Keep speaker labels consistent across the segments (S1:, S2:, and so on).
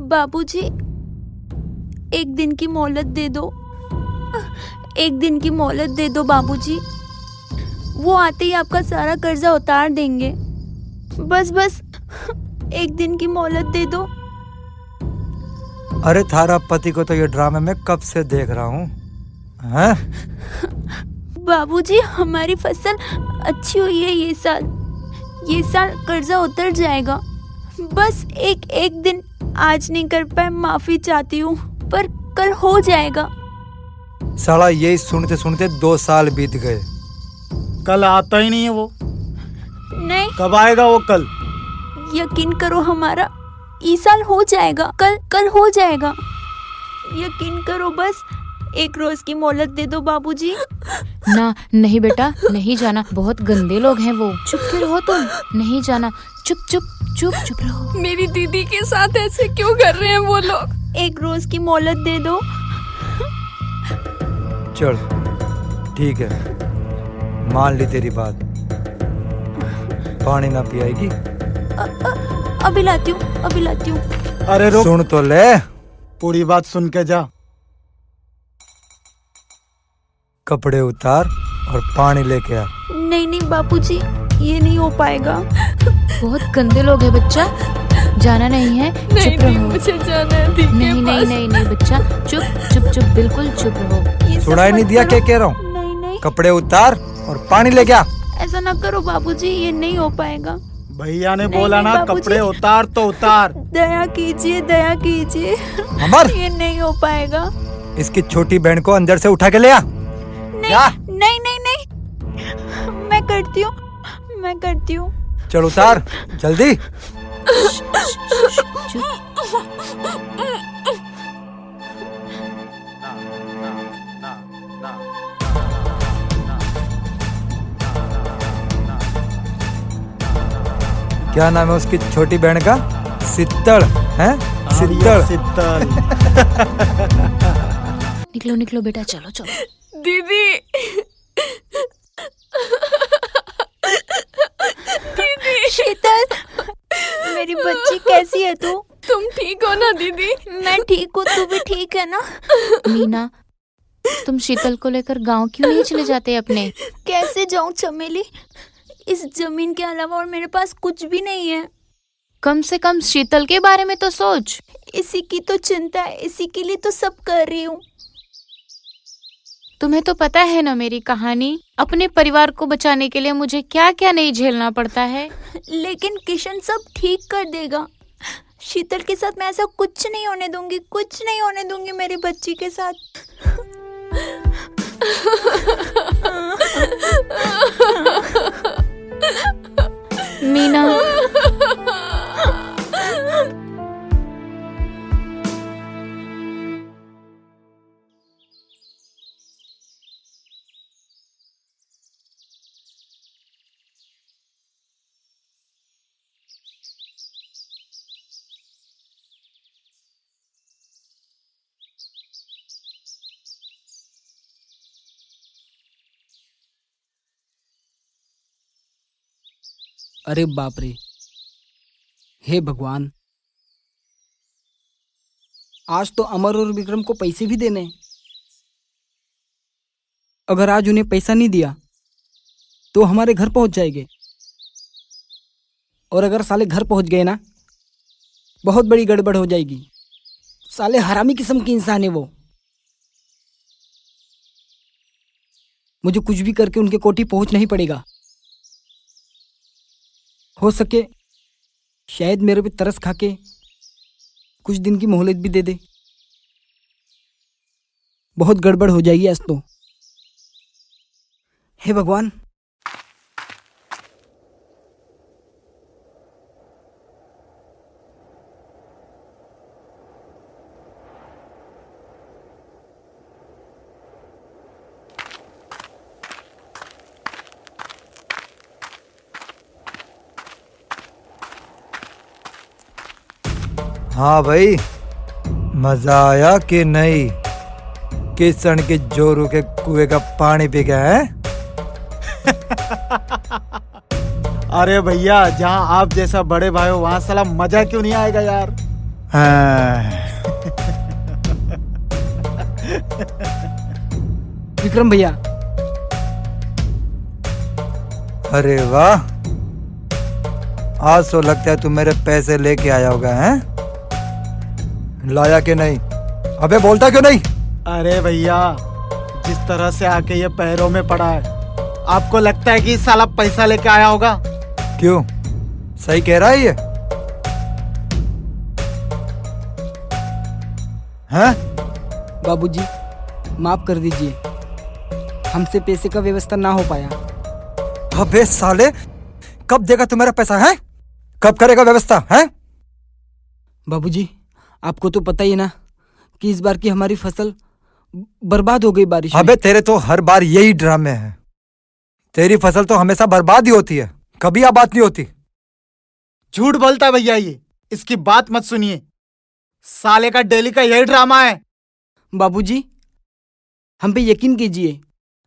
S1: बाबूजी, एक दिन की मोहलत दे दो। एक दिन की मोहलत दे दो बाबूजी। वो आते ही आपका सारा कर्जा उतार देंगे। बस बस एक दिन की मोहलत दे दो।
S2: अरे थारा पति को तो ये ड्रामे में कब से देख रहा हूँ। हैं?
S1: बाबूजी, हमारी फसल अच्छी हुई है ये साल। ये साल कर्जा उतर जाएगा। बस एक दिन आज नहीं कर पाए, माफी चाहती हूँ, पर कल हो जाएगा।
S2: साला यही सुनते सुनते 2 साल बीत गए।
S3: कल आता ही नहीं है वो।
S1: नहीं,
S3: कब आएगा वो कल?
S1: यकीन करो, हमारा इस साल हो जाएगा। कल हो जाएगा। यकीन करो, बस एक रोज की मोहलत दे दो बाबूजी।
S4: ना, नहीं बेटा, नहीं जाना। बहुत गंदे लोग हैं वो। चुप क्यों रहो तुम? नहीं जाना। चुप चुप चुप चुप रहो।
S5: मेरी दीदी के साथ ऐसे क्यों कर रहे हैं वो लोग?
S1: एक रोज की मोहलत दे दो।
S2: चल ठीक है, मान ली तेरी बात। पानी ना पियाएगी?
S1: अभी लाती हूँ।
S3: अरे रुक,
S2: सुन तो ले।
S3: पूरी बात सुन के जा।
S2: कपड़े उतार और पानी लेके आ।
S1: नहीं बापूजी, ये नहीं हो पाएगा।
S4: बहुत गंदे लोग हैं बच्चा। जाना नहीं है।
S5: नहीं,
S4: चुप रहो।
S5: मुझे जाना है दी के पास।
S4: नहीं बच्चा, चुप बिल्कुल चुप रहो।
S1: ये सब
S2: सुनाई नहीं
S1: मत
S2: दिया?
S1: करो।
S2: क्या कह रहा हूँ?
S1: नहीं,
S2: कपड़े उतार और पानी लेके आ।
S1: ऐसा ना करो बाबूजी, ये नहीं हो पाएगा।
S3: भैया ने
S1: नहीं,
S3: बोला
S1: नहीं,
S3: ना,
S1: बाबूजी।
S3: कपड़े उतार तो उतार।
S1: दया कीजिए।
S2: अमर,
S1: ये नहीं हो पाएगा।
S2: इसकी छोटी बहन को अंदर से उठा के ले आ।
S1: नहीं। मैं करती हूँ।
S2: चल उतार जल्दी। क्या नाम है उसकी छोटी बहन का? सित्तड़ है? सित्तड़।
S4: निकलो बेटा, चलो।
S5: दीदी
S1: शीतल, मेरी बच्ची कैसी है तू?
S5: तुम ठीक हो ना दीदी?
S1: मैं ठीक हूँ, तू भी ठीक है ना?
S4: मीना, तुम शीतल को लेकर गांव क्यों नहीं चले जाते अपने?
S1: कैसे जाऊँ चमेली? इस जमीन के अलावा और मेरे पास कुछ भी नहीं है।
S4: कम से कम शीतल के बारे में तो सोच।
S1: इसी की तो चिंता है, इसी के लिए तो सब कर रही हूँ।
S4: तुम्हें तो पता है ना मेरी कहानी। अपने परिवार को बचाने के लिए मुझे क्या क्या नहीं झेलना पड़ता है।
S1: लेकिन किशन सब ठीक कर देगा। शीतल के साथ मैं ऐसा कुछ नहीं होने दूंगी मेरी बच्ची के साथ।
S4: मीना,
S6: अरे बाप रे, हे भगवान, आज तो अमर और विक्रम को पैसे भी देने हैं। अगर आज उन्हें पैसा नहीं दिया तो हमारे घर पहुंच जाएंगे, और अगर साले घर पहुंच गए ना, बहुत बड़ी गड़बड़ हो जाएगी। साले हरामी किस्म के इंसान है वो। मुझे कुछ भी करके उनके कोठी पहुंचना ही पड़ेगा। हो सके शायद मेरे पे तरस खाके कुछ दिन की मोहलत भी दे दे। बहुत गड़बड़ हो जाएगी आज तो। हे भगवान।
S2: हाँ भाई, मजा आया कि नहीं? किशन के जोरू के कुएं का पानी पी गया है?
S3: अरे भैया, जहाँ आप जैसा बड़े भाई हो वहाँ साला मजा क्यों नहीं आएगा यार?
S2: हाँ,
S6: विक्रम भैया,
S2: अरे वाह, आज तो लगता है तू मेरे पैसे लेके आया होगा, हैं? लाया कि नहीं? अबे बोलता क्यों नहीं?
S3: अरे भैया, जिस तरह से आके ये पैरों में पड़ा है, आपको लगता है कि साला पैसा लेके आया होगा?
S2: क्यों, सही कह रहा है ये? हैं?
S6: बाबूजी माफ कर दीजिए, हमसे पैसे का व्यवस्था ना हो पाया।
S2: अबे साले, कब देगा तू मेरा पैसा, है? कब करेगा व्यवस्था, है?
S6: बाबूजी आपको तो पता ही ना कि इस बार की हमारी फसल बर्बाद हो गई बारिश में।
S2: अबे तेरे तो हर बार यही ड्रामे हैं। तेरी फसल तो हमेशा बर्बाद ही होती है, कभी आबाद नहीं होती।
S3: झूठ बोलता है भैया ये, इसकी बात मत सुनिए। साले का डेली का यही ड्रामा है।
S6: बाबूजी हम पे यकीन कीजिए,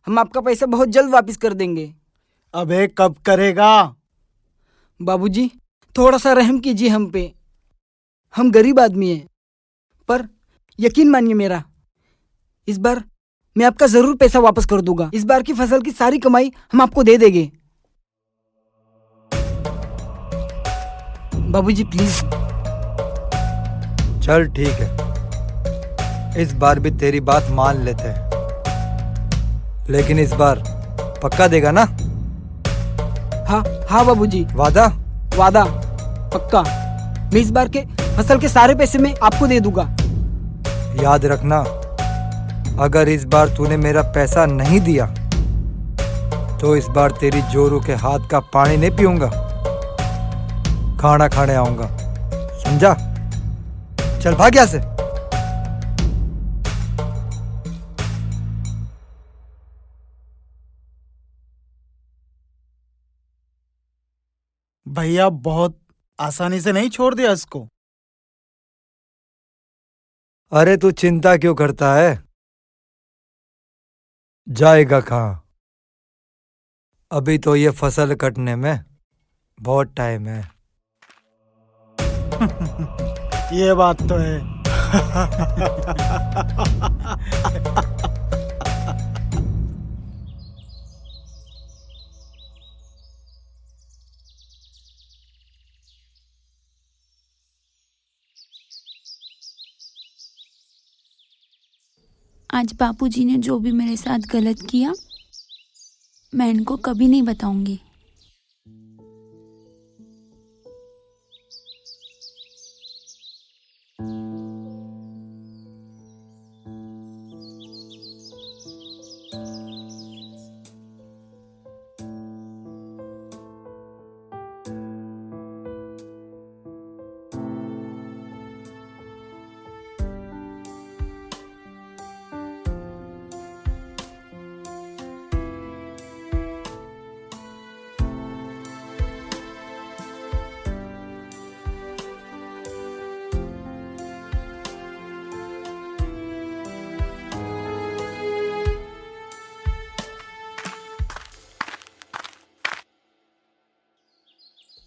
S6: हम आपका पैसा बहुत जल्द वापस कर देंगे।
S3: अबे कब करेगा?
S6: बाबूजी थोड़ा सा रहम कीजिए हम पे, हम गरीब आदमी हैं, पर यकीन मानिए मेरा, इस बार मैं आपका जरूर पैसा वापस कर दूंगा। इस बार की फसल की सारी कमाई हम आपको दे देंगे। बाबूजी प्लीज।
S2: चल ठीक है, इस बार भी तेरी बात मान लेते हैं, लेकिन इस बार पक्का देगा ना?
S6: हाँ हाँ बाबूजी,
S2: वादा?
S6: वादा पक्का। मैं इस बार के फसल के सारे पैसे मैं आपको दे दूंगा।
S2: याद रखना, अगर इस बार तूने मेरा पैसा नहीं दिया तो इस बार तेरी जोरू के हाथ का पानी नहीं पीऊंगा, खाना खाने आऊंगा, समझा? चल भाग यहाँ से।
S3: भैया बहुत आसानी से नहीं छोड़ दिया इसको।
S2: अरे तू चिंता क्यों करता है? जाएगा कहाँ? अभी तो ये फसल कटने में बहुत टाइम है।
S3: ये बात तो है।
S1: आज बापूजी ने जो भी मेरे साथ गलत किया, मैं इनको कभी नहीं बताऊंगी।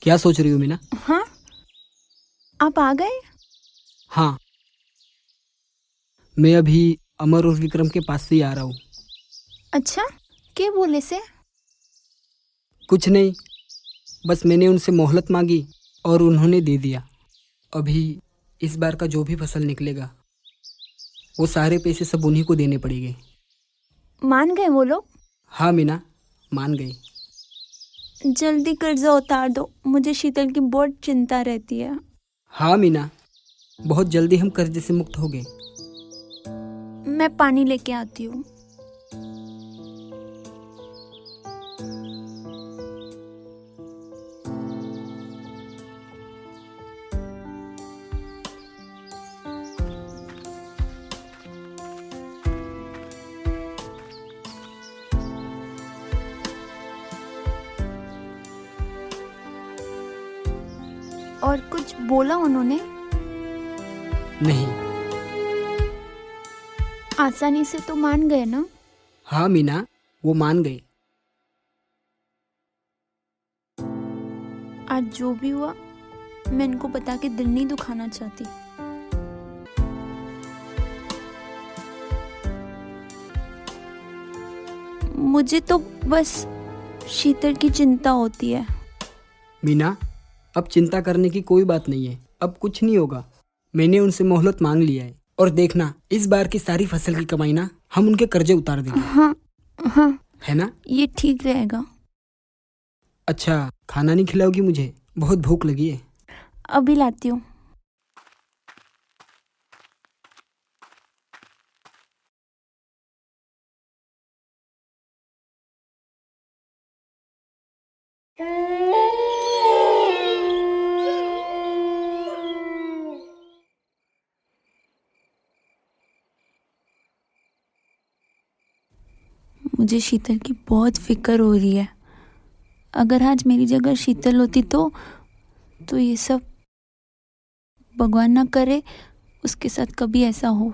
S6: क्या सोच रही हो मीना?
S1: हाँ, आप आ गए?
S6: हाँ, मैं अभी अमर और विक्रम के पास से ही आ रहा हूँ।
S1: अच्छा, क्या बोले से?
S6: कुछ नहीं, बस मैंने उनसे मोहलत मांगी और उन्होंने दे दिया। अभी इस बार का जो भी फसल निकलेगा वो सारे पैसे सब उन्हीं को देने पड़ेंगे।
S1: मान गए वो लोग?
S6: हाँ मीना, मान गई।
S1: जल्दी कर्जा उतार दो, मुझे शीतल की बहुत चिंता रहती है।
S6: हाँ मीना, बहुत जल्दी हम कर्जे से मुक्त हो गए।
S1: मैं पानी लेके आती हूँ। और कुछ बोला उन्होंने?
S6: नहीं।
S1: आसानी से तो मान गए ना?
S6: हाँ मीना, वो मान गए।
S1: आज जो भी हुआ, मैं इनको बता के दिल नहीं दुखाना चाहती, मुझे तो बस शीतल की चिंता होती है।
S6: मीना, अब चिंता करने की कोई बात नहीं है। अब कुछ नहीं होगा। मैंने उनसे मोहलत मांग लिया है और देखना इस बार की सारी फसल की कमाई ना हम उनके कर्जे उतार देंगे।
S1: हाँ हाँ,
S6: है ना?
S1: ये ठीक रहेगा।
S6: अच्छा, खाना नहीं खिलाओगी? मुझे बहुत भूख लगी है।
S1: अभी लाती हूँ। मुझे शीतल की बहुत फिक्र हो रही है। अगर आज मेरी जगह शीतल होती तो ये सब भगवान ना करे उसके साथ कभी ऐसा हो।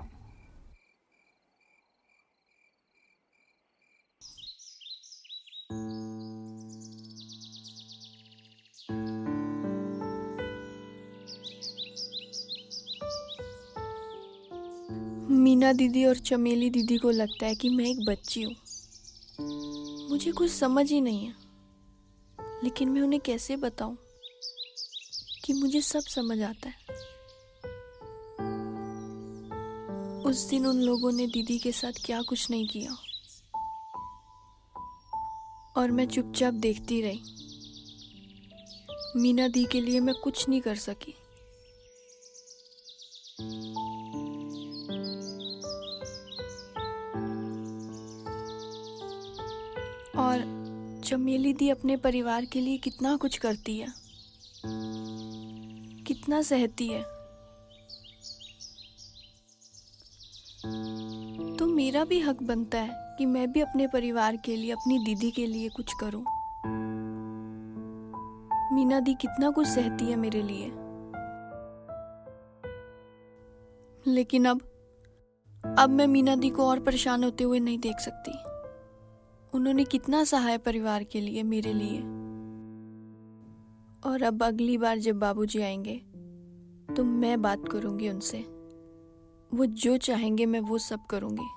S5: मीना दीदी और चमेली दीदी को लगता है कि मैं एक बच्ची हूँ। मुझे कुछ समझ ही नहीं है, लेकिन मैं उन्हें कैसे बताऊं कि मुझे सब समझ आता है। उस दिन उन लोगों ने दीदी के साथ क्या कुछ नहीं किया और मैं चुपचाप देखती रही। मीना दी के लिए मैं कुछ नहीं कर सकी। और चमेली दी अपने परिवार के लिए कितना कुछ करती है, कितना सहती है। तो मेरा भी हक बनता है कि मैं भी अपने परिवार के लिए, अपनी दीदी के लिए कुछ करूं। मीना दी कितना कुछ सहती है मेरे लिए, लेकिन अब मैं मीना दी को और परेशान होते हुए नहीं देख सकती। उन्होंने कितना सहा है परिवार के लिए, मेरे लिए। और अब अगली बार जब बाबूजी आएंगे तो मैं बात करूंगी उनसे। वो जो चाहेंगे मैं वो सब करूंगी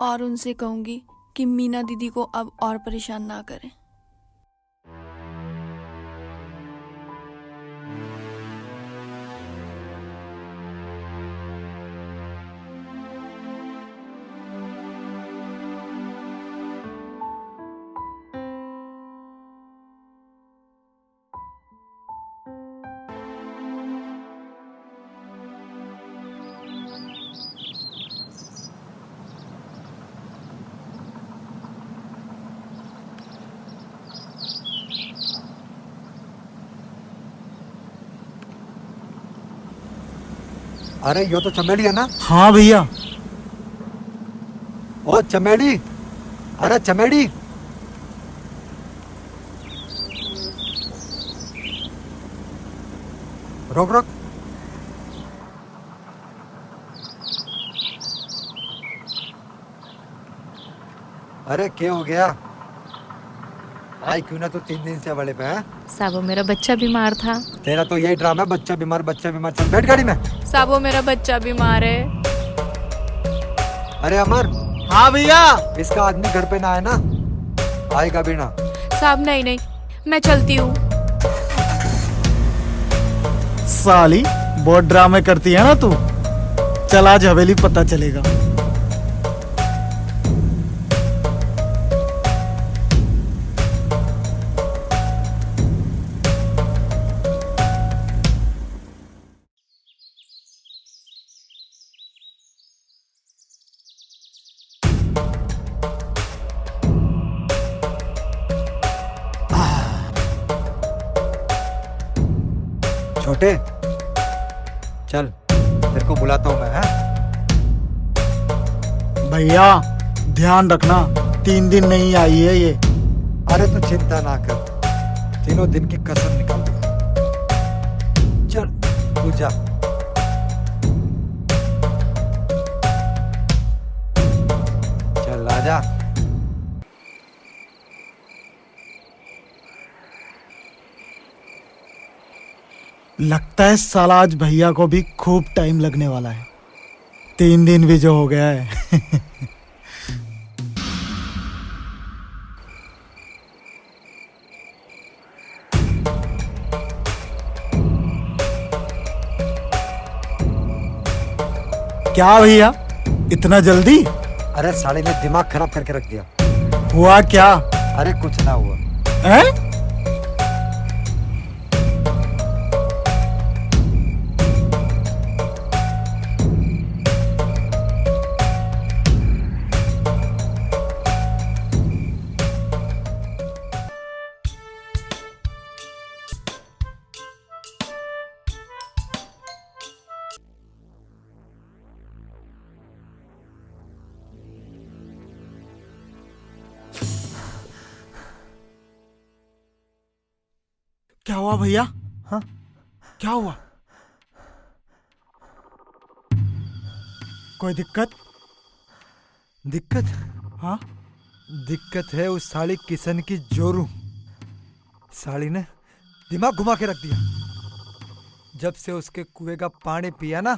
S5: और उनसे कहूंगी कि मीना दीदी को अब और परेशान ना करें।
S2: अरे यो तो चमेली है ना?
S3: हाँ भैया।
S2: ओ चमेली, अरे चमेली, रोक रोक। अरे क्या हो गया? आई क्यों ना? तो 3 दिन से वाले पे है।
S4: साबो, मेरा बच्चा बीमार था।
S2: तेरा तो यही ड्रामा है, बच्चा बीमार बच्चा बीमार। चल बैठ गाड़ी में।
S5: साबो, मेरा बच्चा बीमार है।
S2: अरे अमर,
S3: हाँ भैया।
S2: इसका आदमी घर पे ना आए ना, आएगा भी ना।
S5: साहब नहीं नहीं, मैं चलती हूँ।
S3: साली बहुत ड्रामे करती है ना तू। चल आज हवेली पता चलेगा।
S2: छोटे चल, तेरे को बुलाता हूँ मैं। है
S3: भैया ध्यान रखना, 3 दिन नहीं आई है ये।
S2: अरे तू चिंता ना कर, 3 दिन की कसम निकाल दूंगा। चल तू जा। चल आजा।
S3: लगता है साला आज भैया को भी खूब टाइम लगने वाला है। 3 दिन भी जो हो गया है। क्या भैया, इतना जल्दी?
S2: अरे साले ने दिमाग खराब करके रख दिया।
S3: हुआ क्या?
S2: अरे कुछ ना हुआ।
S3: हैं? क्या हुआ भैया?
S2: हाँ?
S3: क्या हुआ? कोई दिक्कत?
S2: दिक्कत?
S3: हाँ?
S2: दिक्कत है उस साली किशन की जोरू। साली ने दिमाग घुमा के रख दिया। जब से उसके कुएं का पानी पिया ना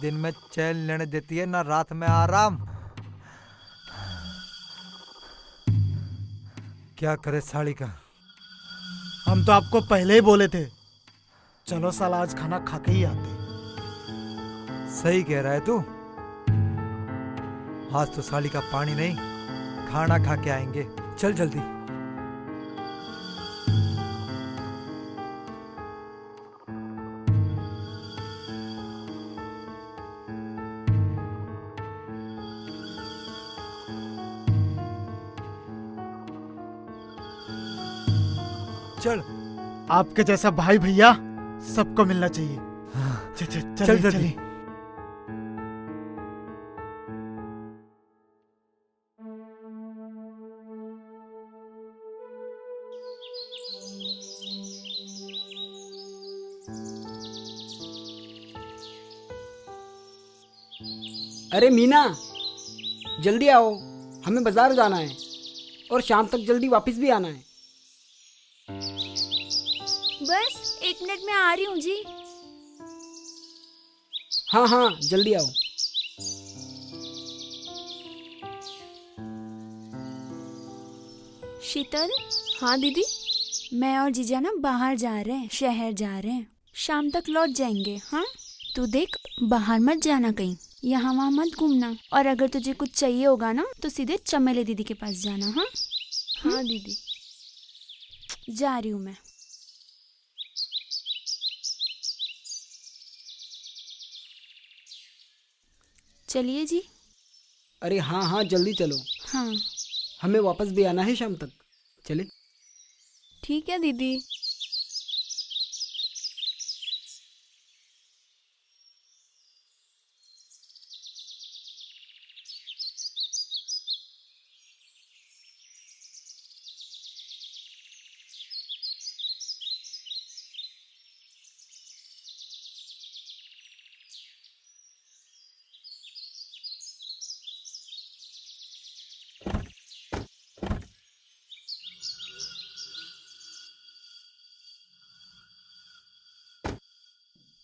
S2: दिन में चैन लेने देती है ना रात में आराम। क्या करे साली का।
S3: हम तो आपको पहले ही बोले थे, चलो साला आज खाना खा के ही आते।
S2: सही कह रहा है तू। आज तो साली का पानी नहीं, खाना खा के आएंगे। चल जल्दी। चल।
S3: आपके जैसा भाई भैया सबको मिलना चाहिए।
S2: चल जल्दी।
S6: अरे मीना, जल्दी आओ, हमें बाजार जाना है और शाम तक जल्दी वापस भी आना है।
S1: बस 1 मिनट में आ रही हूँ जी।
S6: हाँ हाँ, जल्दी आओ।
S1: शीतल,
S5: हाँ दीदी।
S1: मैं और जीजा ना बाहर जा रहे हैं, शहर जा रहे हैं। शाम तक लौट जाएंगे। हाँ, तू देख, बाहर मत जाना कहीं, यहाँ वहाँ मत घूमना। और अगर तुझे कुछ चाहिए होगा ना तो सीधे चमेली दीदी के पास जाना। हाँ
S5: हाँ दीदी।
S1: जा रही हूँ मैं। चलिए जी।
S6: अरे हाँ हाँ, जल्दी चलो,
S1: हाँ
S6: हमें वापस भी आना है शाम तक। चले।
S5: ठीक है दीदी।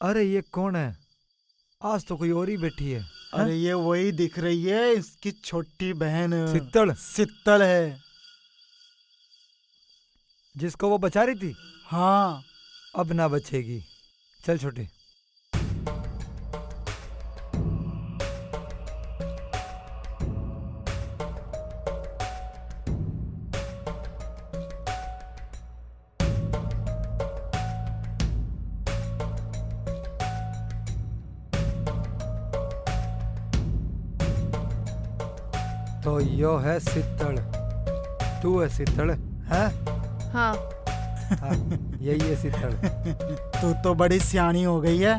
S2: अरे ये कौन है? आज तो कोई और ही बैठी है।
S3: अरे ये वही दिख रही है, इसकी छोटी बहन
S2: सित्तड़,
S3: सित्तल है।
S2: जिसको वो बचा रही थी।
S3: हाँ।
S2: अब ना बचेगी। चल छोटे। तो यो है सित्तड़। तू है सित्तड़, हैं?
S5: हाँ।
S2: हाँ, यही है सित्तड़।
S3: तू तो बड़ी सियानी हो गई है।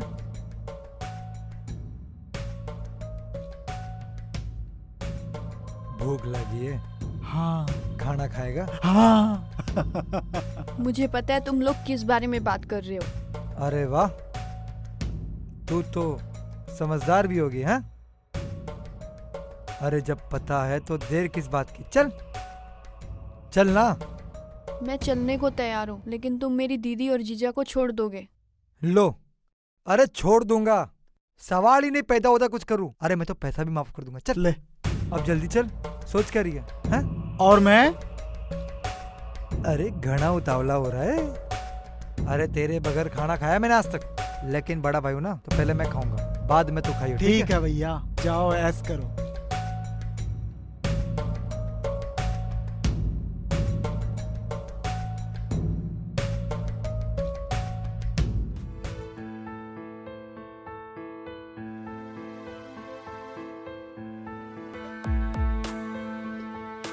S2: भूख लगी है।
S3: हाँ।
S2: खाना खाएगा?
S3: हाँ।
S5: मुझे पता है तुम लोग किस बारे में बात कर रहे हो।
S2: अरे वाह, तू तो समझदार भी होगी, हैं? अरे जब पता है तो देर किस बात की। चल चल ना।
S5: मैं चलने को तैयार हूँ, लेकिन तुम मेरी दीदी और जीजा को छोड़ दोगे।
S2: लो, अरे छोड़ दूंगा, सवाल ही नहीं पैदा होता कुछ करूं। अरे मैं तो पैसा भी माफ कर दूंगा। चल
S3: ले।
S2: अब जल्दी चल, सोच क्या रही है, हैं?
S3: और मैं?
S2: अरे घना उतावला हो रहा है। अरे तेरे बगैर खाना खाया मैंने आज तक, लेकिन बड़ा भाई हूं ना तो पहले मैं खाऊंगा। बाद में तू खाइयो,
S3: ठीक है भैया, जाओ ऐस करो।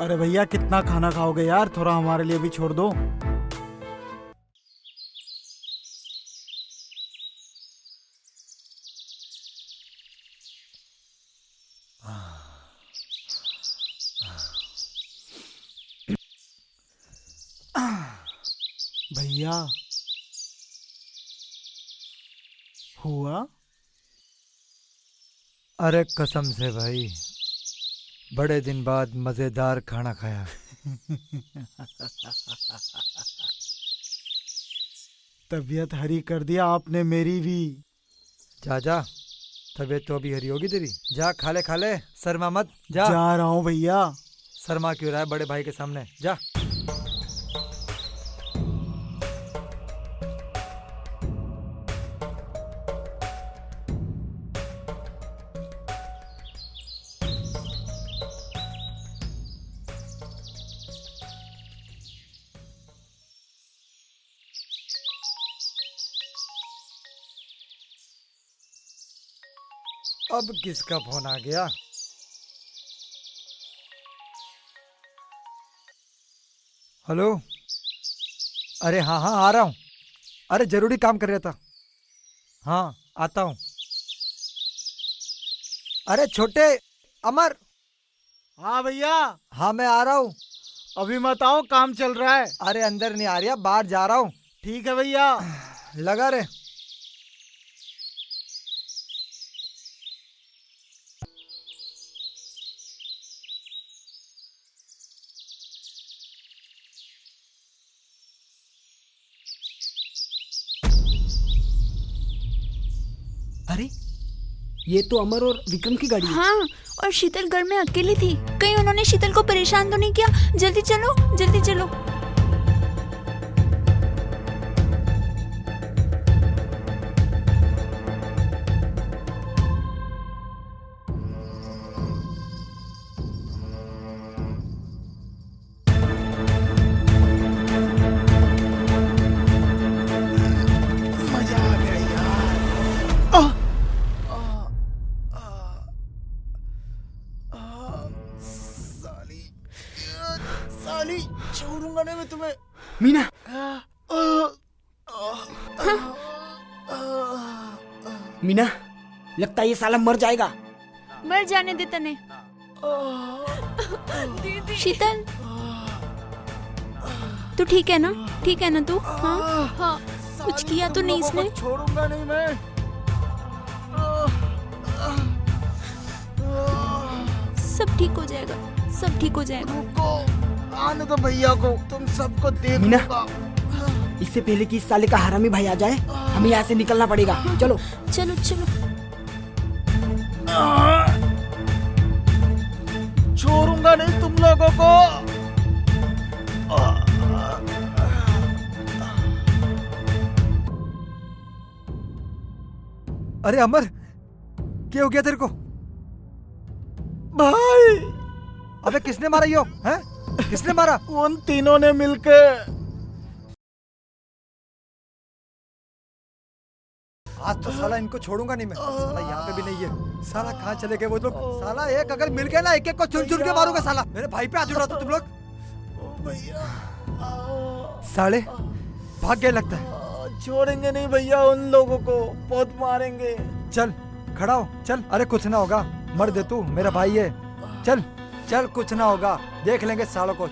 S3: अरे भैया कितना खाना खाओगे यार, थोड़ा हमारे लिए भी छोड़ दो। भैया हुआ?
S2: अरे कसम से भाई, बड़े दिन बाद मजेदार खाना खाया।
S3: तबीयत हरी कर दिया आपने मेरी भी।
S2: जा जा, तबीयत तो अभी हरी होगी तेरी। जा खा ले, शर्मा मत। जा
S3: जा रहा हूँ भैया।
S2: शर्मा क्यों रहा है बड़े भाई के सामने, जा। अब किसका फोन आ गया? हेलो। अरे हाँ हाँ आ रहा हूँ। अरे जरूरी काम कर रहा था। हाँ आता हूँ। अरे छोटे अमर।
S3: हाँ भैया।
S2: हाँ मैं आ रहा हूँ।
S3: अभी मत आओ, काम चल रहा है।
S2: अरे अंदर नहीं आ रही, बाहर जा रहा हूँ।
S3: ठीक है भैया।
S2: लगा रे।
S6: अरे ये तो अमर और विक्रम की गाड़ी है।
S1: हाँ, और शीतल घर में अकेली थी। कहीं उन्होंने शीतल को परेशान तो नहीं किया? जल्दी चलो, जल्दी चलो।
S3: मजा आ गया यार। साली साली, छोड़ूंगा नहीं मैं तुम्हें।
S6: मीना, मीना, लगता है ये साला मर जाएगा।
S1: मर जाने दे तने। शीतल, तू ठीक है ना? ठीक है ना तू? हाँ हाँ, कुछ किया तो नहीं इसने?
S3: छोड़ूंगा नहीं मैं।
S1: सब ठीक हो जाएगा, सब ठीक हो जाएगा।
S3: रुको, आने दो भैया को, तुम सबको देख
S6: मीना।
S3: लूंगा।
S6: इससे पहले कि इस साले का हरामी भाई आ जाए, हमें यहाँ से निकलना पड़ेगा। चलो
S1: चलो चलो।
S3: छोड़ूंगा नहीं तुम लोगों को।
S2: अरे अमर, क्या हो गया तेरे को?
S3: भाई
S2: अबे किसने मारा यो? हैं? किसने मारा?
S3: उन तीनों ने मिलकर।
S2: आज तो साला इनको छोड़ूंगा नहीं मैं। साला यहाँ पे भी नहीं है। साला कहाँ चले गए वो लोग? साला एक अगर मिल गए ना, एक एक को चुन चुन के मारूंगा। साला मेरे भाई पे हाथ उठाते तुम लोग।
S3: भैया
S2: साले भाग गए लगता है।
S3: छोड़ेंगे नहीं भैया, उन लोगों को बहुत मारेंगे।
S2: चल खड़ा हो, चल। अरे कुछ ना होगा, मर दे तू, मेरा भाई है। चल चल, कुछ ना होगा, देख लेंगे सालों को।